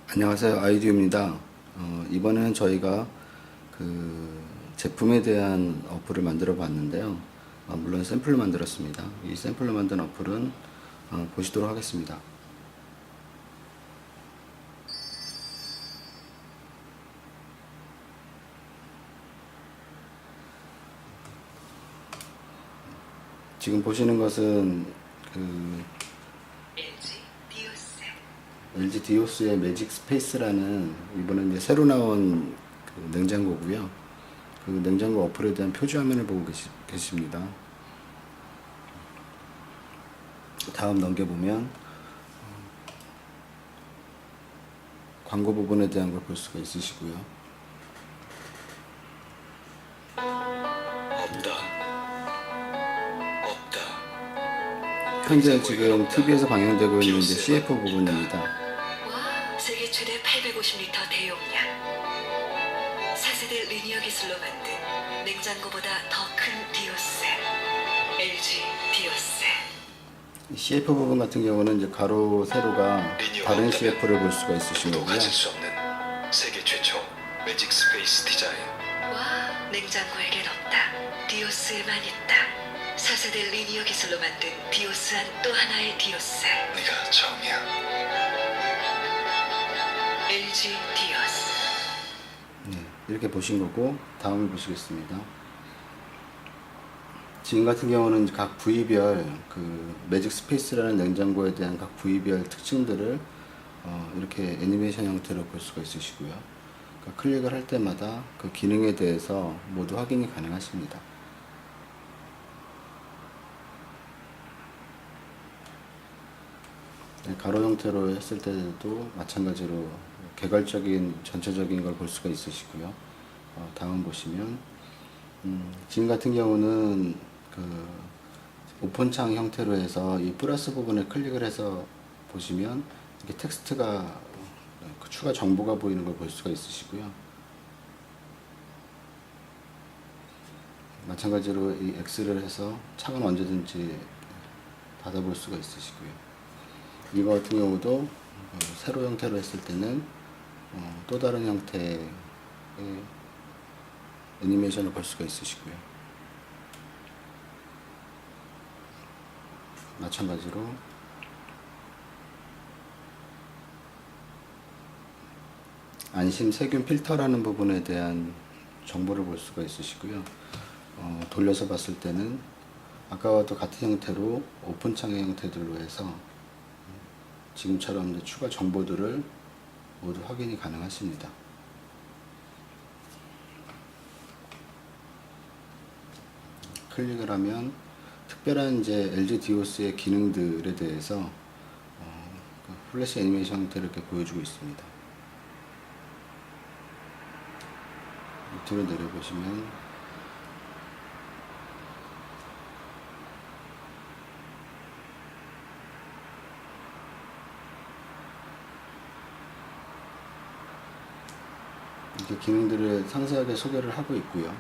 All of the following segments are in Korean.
안녕하세요. 아이디어입니다. 이번에는 저희가 제품에 대한 어플을 만들어 봤는데요. 물론 샘플을 만들었습니다. 이 샘플로 만든 어플은 보시도록 하겠습니다. 지금 보시는 것은 LG 디오스의 매직 스페이스라는 이번에 이제 새로 나온 냉장고고요. 그 냉장고 어플에 대한 표지 화면을 보고 계십니다. 다음 넘겨보면 광고 부분에 대한 걸 볼 수가 있으시고요. 현재 지금 TV에서 방영되고 있는 이제 CF 부분입니다. 와, 세계 최대 850리터 대용량. 4세대 리니어 기술로 만든 냉장고보다 더 큰 디오스. LG 디오스. CF 부분 같은 경우는 이제 가로, 세로가 다른 CF를 볼 수가 있으신 거고요. 가질 수 없는 세계 최초 매직 스페이스 디자인. 와, 냉장고에겐 없다. 디오스에만 있다. 4세대 리니어 기술로 만든 디오스한 또 하나의 디오스. 네가 처음이야. LG 디오스. 네, 이렇게 보신 거고 다음을 보시겠습니다. 지금 같은 경우는 각 부위별 매직 스페이스라는 냉장고에 대한 각 부위별 특징들을 이렇게 애니메이션 형태로 볼 수가 있으시고요. 그러니까 클릭을 할 때마다 그 기능에 대해서 모두 확인이 가능하십니다. 네, 가로 형태로 했을 때도 마찬가지로 개괄적인 전체적인 걸 볼 수가 있으시고요. 다음 보시면 지금 같은 경우는 오픈창 형태로 해서 이 플러스 부분에 클릭을 해서 보시면 이렇게 텍스트가 추가 정보가 보이는 걸 볼 수가 있으시고요. 마찬가지로 이 X를 해서 창은 언제든지 닫아볼 수가 있으시고요. 이거 같은 경우도 세로 형태로 했을 때는 또 다른 형태의 애니메이션을 볼 수가 있으시고요. 마찬가지로 안심 세균 필터라는 부분에 대한 정보를 볼 수가 있으시고요. 돌려서 봤을 때는 아까와 또 같은 형태로 오픈창의 형태들로 해서 지금처럼 이제 추가 정보들을 모두 확인이 가능하십니다. 클릭을 하면 특별한 이제 LG 디오스의 기능들에 대해서 플래시 애니메이션 형태를 이렇게 보여주고 있습니다. 밑으로 내려보시면 이렇게 기능들을 상세하게 소개를 하고 있고요.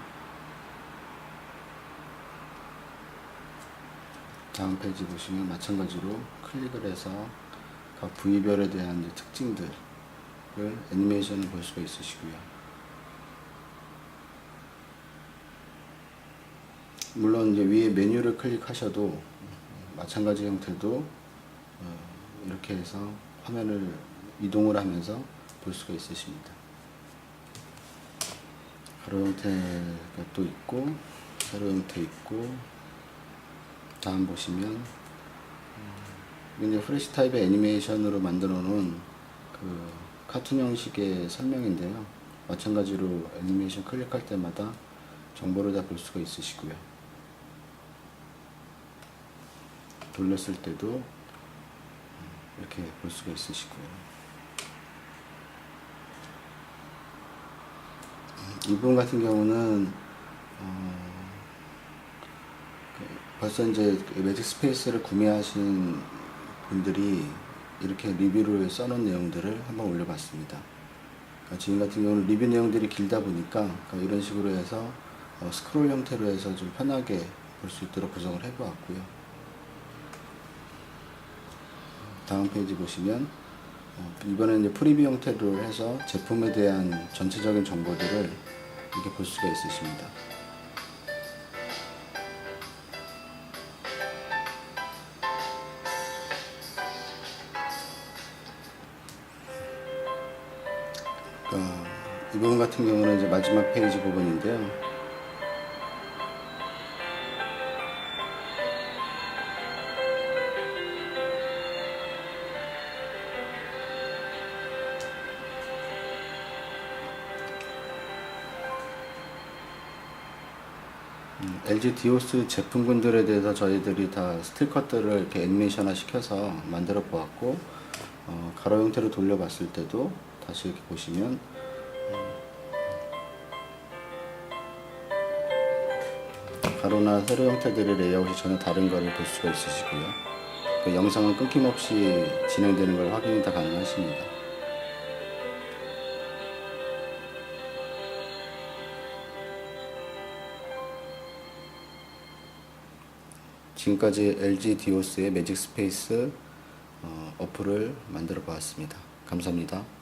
다음 페이지 보시면 마찬가지로 클릭을 해서 각 부위별에 대한 이제 특징들을 애니메이션을 볼 수가 있으시고요. 물론 이제 위에 메뉴를 클릭하셔도 마찬가지 형태도 이렇게 해서 화면을 이동을 하면서 볼 수가 있으십니다. 가로 형태가 또 있고 세로 형태 있고 다음 보시면 이제 프레시 타입의 애니메이션으로 만들어 놓은 카툰 형식의 설명인데요. 마찬가지로 애니메이션 클릭할 때마다 정보를 다 볼 수가 있으시고요. 돌렸을 때도 이렇게 볼 수가 있으시고요. 이 부분 같은 경우는 벌써 이제 매직 스페이스를 구매하신 분들이 이렇게 리뷰를 써놓은 내용들을 한번 올려봤습니다. 그러니까 지금 같은 경우는 리뷰 내용들이 길다 보니까 이런 식으로 해서 스크롤 형태로 해서 좀 편하게 볼 수 있도록 구성을 해보았고요. 다음 페이지 보시면 이번에는 이제 프리뷰 형태로 해서 제품에 대한 전체적인 정보들을 이렇게 볼 수가 있으십니다. 이 부분 같은 경우는 이제 마지막 페이지 부분인데요. LG 디오스 제품군들에 대해서 저희들이 다 스틸컷들을 이렇게 애니메이션화 시켜서 만들어 보았고, 가로 형태로 돌려봤을 때도 다시 이렇게 보시면 가로나 세로 형태들의 레이아웃이 전혀 다른 것을 볼 수가 있으시고요. 그 영상은 끊김없이 진행되는 걸 확인이 다 가능하십니다. 지금까지 LG 디오스의 매직 스페이스 어플을 만들어 보았습니다. 감사합니다.